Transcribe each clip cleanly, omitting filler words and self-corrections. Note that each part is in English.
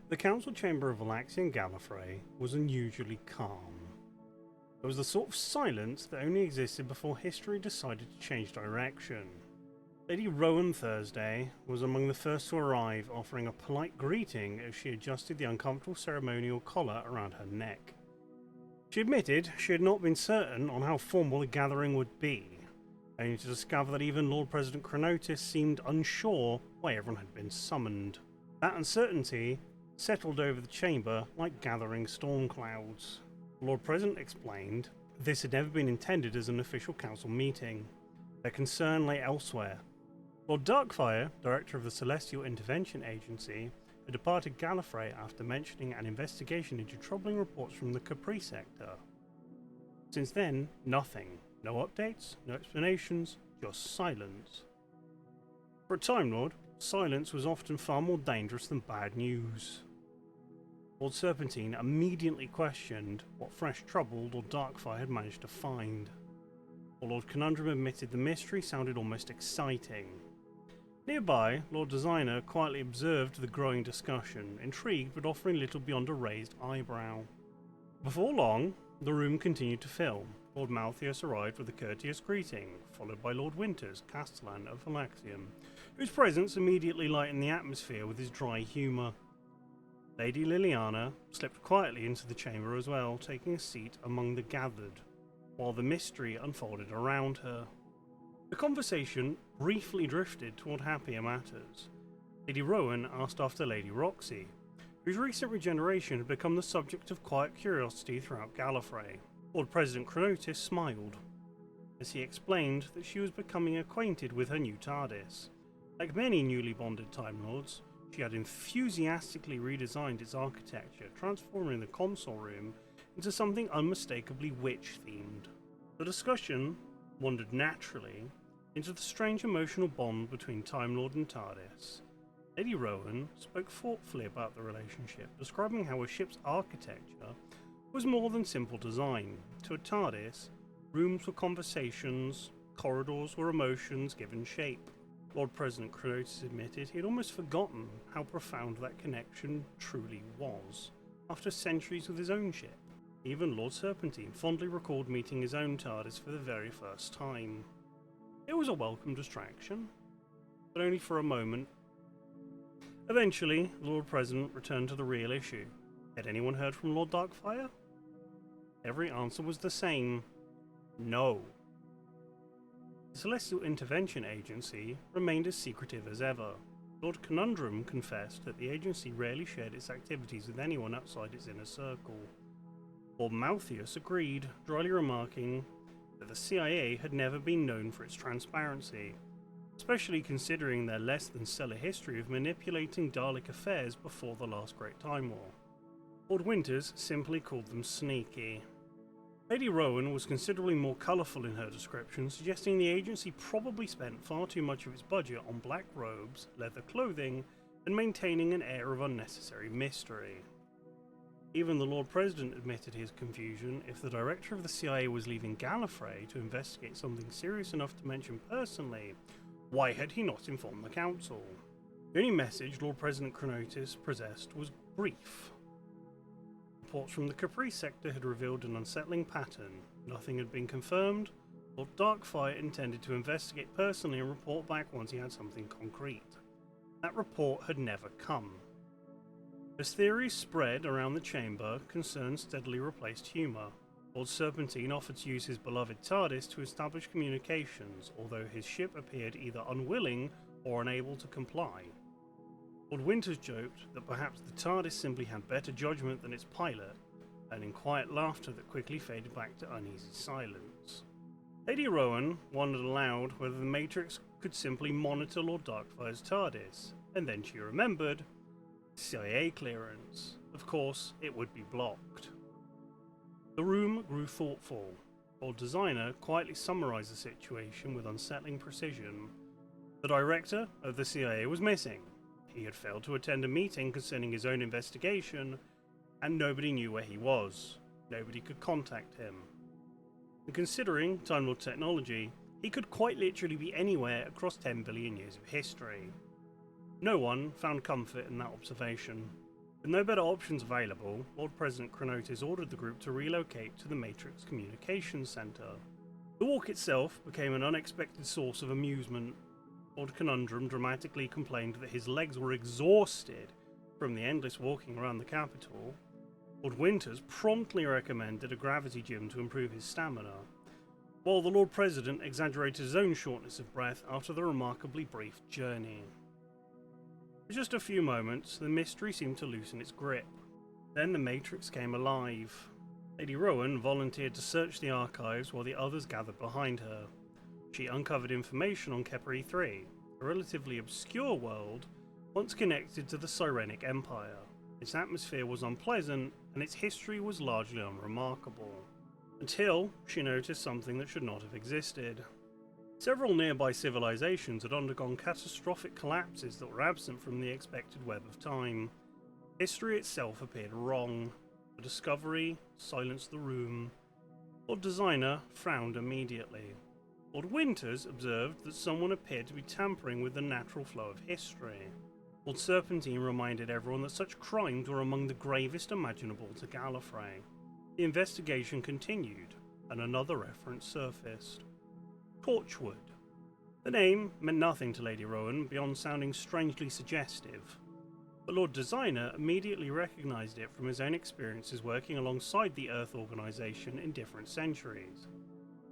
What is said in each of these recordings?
The council chamber of Vorlaxion Gallifrey was unusually calm. There was the sort of silence that only existed before history decided to change direction. Lady Rowan Thursday was among the first to arrive, offering a polite greeting as she adjusted the uncomfortable ceremonial collar around her neck. She admitted she had not been certain on how formal the gathering would be, only to discover that even Lord President Chronotis seemed unsure why everyone had been summoned. That uncertainty settled over the chamber like gathering storm clouds. The Lord President explained this had never been intended as an official council meeting. Their concern lay elsewhere. Lord Darkfyre, director of the Celestial Intervention Agency, had departed Gallifrey after mentioning an investigation into troubling reports from the Khepri Sector. Since then, nothing. No updates, no explanations, just silence. For a Time Lord, silence was often far more dangerous than bad news. Lord Serpentine immediately questioned what fresh trouble Lord Darkfyre had managed to find. While Lord Conundrum admitted the mystery sounded almost exciting. Nearby, Lord Designer quietly observed the growing discussion, intrigued but offering little beyond a raised eyebrow. Before long, the room continued to fill. Lord Malthius arrived with a courteous greeting, followed by Lord Winters, Castellan of Vorlaxion, whose presence immediately lightened the atmosphere with his dry humour. Lady Liliana slipped quietly into the chamber as well, taking a seat among the gathered, while the mystery unfolded around her. The conversation briefly drifted toward happier matters. Lady Rowan asked after Lady Roxy, whose recent regeneration had become the subject of quiet curiosity throughout Gallifrey. Lord President Chronotis smiled, as he explained that she was becoming acquainted with her new TARDIS. Like many newly bonded Time Lords, she had enthusiastically redesigned its architecture, transforming the console room into something unmistakably witch-themed. The discussion wandered naturally into the strange emotional bond between Time Lord and TARDIS. Lady Rowan spoke thoughtfully about the relationship, describing how a ship's architecture was more than simple design. To a TARDIS, rooms were conversations, corridors were emotions given shape. Lord President Chronotis admitted he had almost forgotten how profound that connection truly was, after centuries with his own ship. Even Lord Serpentine fondly recalled meeting his own TARDIS for the very first time. It was a welcome distraction, but only for a moment. Eventually, the Lord President returned to the real issue. Had anyone heard from Lord Darkfyre? Every answer was the same. No. The Celestial Intervention Agency remained as secretive as ever. Lord Conundrum confessed that the agency rarely shared its activities with anyone outside its inner circle. Lord Malthius agreed, dryly remarking that the CIA had never been known for its transparency, especially considering their less than stellar history of manipulating Dalek affairs before the last Great Time War. Lord Winters simply called them sneaky. Lady Rowan was considerably more colourful in her description, suggesting the agency probably spent far too much of its budget on black robes, leather clothing, and maintaining an air of unnecessary mystery. Even the Lord President admitted his confusion. If the director of the CIA was leaving Gallifrey to investigate something serious enough to mention personally, why had he not informed the Council? The only message Lord President Chronotis possessed was brief. Reports from the Khepri Sector had revealed an unsettling pattern. Nothing had been confirmed. Lord Darkfyre intended to investigate personally and report back once he had something concrete. That report had never come. As theories spread around the chamber, concern steadily replaced humour. Lord Serpentine offered to use his beloved TARDIS to establish communications, although his ship appeared either unwilling or unable to comply. Lord Winters joked that perhaps the TARDIS simply had better judgment than its pilot, and in quiet laughter that quickly faded back to uneasy silence. Lady Rowan wondered aloud whether the Matrix could simply monitor Lord Darkfyre's TARDIS, and then she remembered CIA clearance. Of course, it would be blocked. The room grew thoughtful. Lord Designer quietly summarized the situation with unsettling precision. The director of the CIA was missing. He had failed to attend a meeting concerning his own investigation, and nobody knew where he was. Nobody could contact him. And considering Time Lord technology, he could quite literally be anywhere across 10 billion years of history. No one found comfort in that observation. With no better options available, Lord President Chronotis ordered the group to relocate to the Matrix Communications Center. The walk itself became an unexpected source of amusement. Lord Conundrum dramatically complained that his legs were exhausted from the endless walking around the capital. Lord Winters promptly recommended a gravity gym to improve his stamina, while the Lord President exaggerated his own shortness of breath after the remarkably brief journey. For just a few moments, the mystery seemed to loosen its grip. Then the Matrix came alive. Lady Rowan volunteered to search the archives while the others gathered behind her. She uncovered information on Khepri 3, a relatively obscure world once connected to the Sirenic Empire. Its atmosphere was unpleasant, and its history was largely unremarkable. Until she noticed something that should not have existed. Several nearby civilizations had undergone catastrophic collapses that were absent from the expected web of time. History itself appeared wrong. The discovery silenced the room. Lord Designer frowned immediately. Lord Winters observed that someone appeared to be tampering with the natural flow of history. Lord Serpentine reminded everyone that such crimes were among the gravest imaginable to Gallifrey. The investigation continued, and another reference surfaced. Torchwood. The name meant nothing to Lady Rowan beyond sounding strangely suggestive, but Lord Designer immediately recognised it from his own experiences working alongside the Earth organisation in different centuries.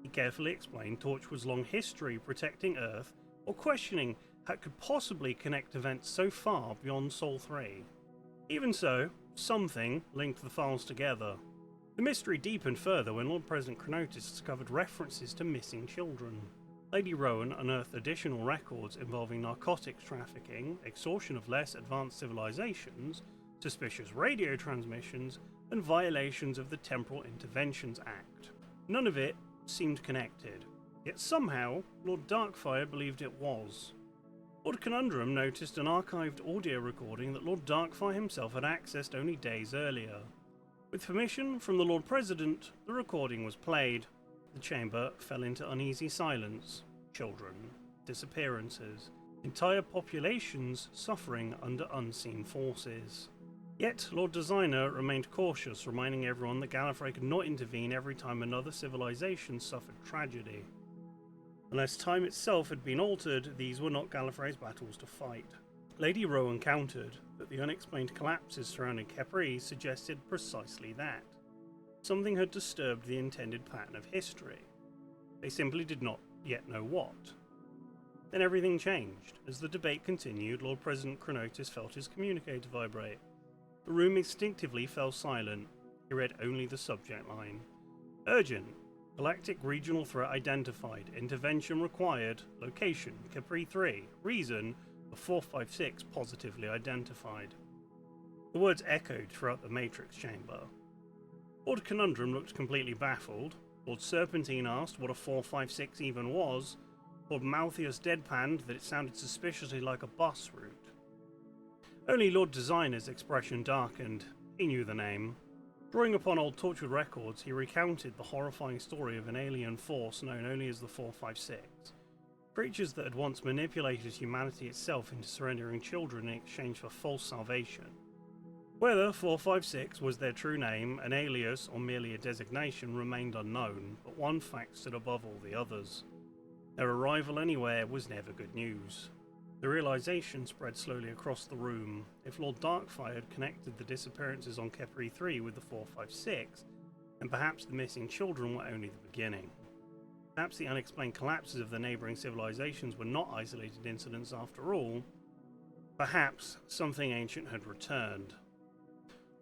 He carefully explained Torchwood's long history protecting Earth, or questioning how it could possibly connect events so far beyond Sol 3. Even so, something linked the files together. The mystery deepened further when Lord President Chronotis discovered references to missing children. Lady Rowan unearthed additional records involving narcotics trafficking, extortion of less advanced civilizations, suspicious radio transmissions, and violations of the Temporal Interventions Act. None of it seemed connected, yet somehow Lord Darkfyre believed it was. Lord Conundrum noticed an archived audio recording that Lord Darkfyre himself had accessed only days earlier. With permission from the Lord President, the recording was played. The chamber fell into uneasy silence. Children, disappearances, entire populations suffering under unseen forces. Yet Lord Designer remained cautious, reminding everyone that Gallifrey could not intervene every time another civilization suffered tragedy. Unless time itself had been altered, these were not Gallifrey's battles to fight. Lady Rowan countered that the unexplained collapses surrounding Khepri suggested precisely that. Something had disturbed the intended pattern of history. They simply did not yet know what. Then everything changed. As the debate continued, Lord President Chronotis felt his communicator vibrate. The room instinctively fell silent. He read only the subject line. Urgent. Galactic regional threat identified. Intervention required. Location, Khepri 3. Reason, the 456 positively identified. The words echoed throughout the Matrix chamber. Lord Conundrum looked completely baffled. Lord Serpentine asked what a 456 even was. Lord Malthius deadpanned that it sounded suspiciously like a bus route. Only Lord Designer's expression darkened. He knew the name. Drawing upon old Torchwood records, he recounted the horrifying story of an alien force known only as the 456. Creatures that had once manipulated humanity itself into surrendering children in exchange for false salvation. Whether 456 was their true name, an alias, or merely a designation remained unknown, but one fact stood above all the others. Their arrival anywhere was never good news. The realization spread slowly across the room. If Lord Darkfyre had connected the disappearances on Khepri 3 with the 456, then perhaps the missing children were only the beginning. Perhaps the unexplained collapses of the neighbouring civilizations were not isolated incidents after all. Perhaps something ancient had returned.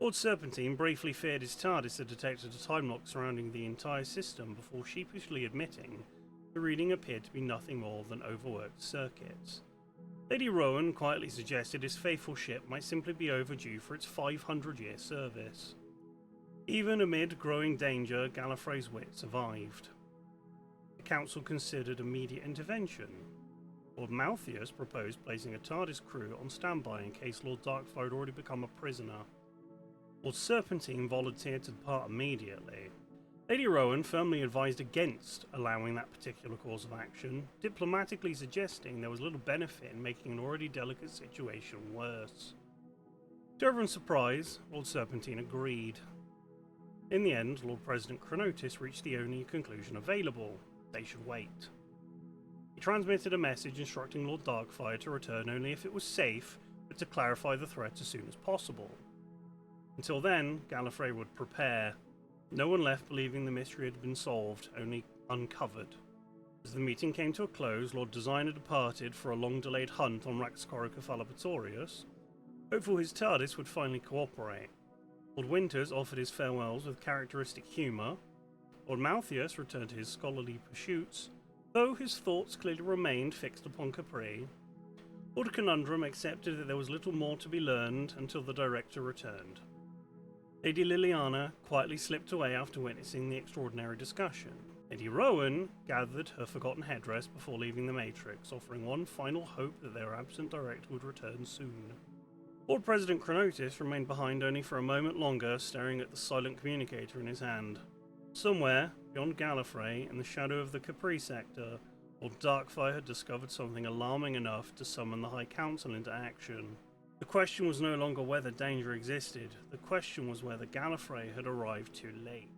Lord Serpentine briefly feared his TARDIS had detected a time lock surrounding the entire system before sheepishly admitting the reading appeared to be nothing more than overworked circuits. Lady Rowan quietly suggested his faithful ship might simply be overdue for its 500-year service. Even amid growing danger, Gallifrey's wit survived. The Council considered immediate intervention. Lord Malthius proposed placing a TARDIS crew on standby in case Lord Darkfyre had already become a prisoner. Lord Serpentine volunteered to depart immediately. Lady Rowan firmly advised against allowing that particular course of action, diplomatically suggesting there was little benefit in making an already delicate situation worse. To everyone's surprise, Lord Serpentine agreed. In the end, Lord President Chronotis reached the only conclusion available: they should wait. He transmitted a message instructing Lord Darkfyre to return only if it was safe, but to clarify the threat as soon as possible. Until then, Gallifrey would prepare. No one left believing the mystery had been solved, only uncovered. As the meeting came to a close, Lord Designer departed for a long-delayed hunt on Raxcoricophalopatorius, hopeful his TARDIS would finally cooperate. Lord Winters offered his farewells with characteristic humour. Lord Malthius returned to his scholarly pursuits, though his thoughts clearly remained fixed upon Khepri. Lord Conundrum accepted that there was little more to be learned until the Director returned. Lady Liliana quietly slipped away after witnessing the extraordinary discussion. Lady Rowan gathered her forgotten headdress before leaving the Matrix, offering one final hope that their absent Director would return soon. Lord President Chronotis remained behind only for a moment longer, staring at the silent communicator in his hand. Somewhere, beyond Gallifrey, in the shadow of the Khepri Sector, Lord Darkfyre had discovered something alarming enough to summon the High Council into action. The question was no longer whether danger existed, the question was whether Gallifrey had arrived too late.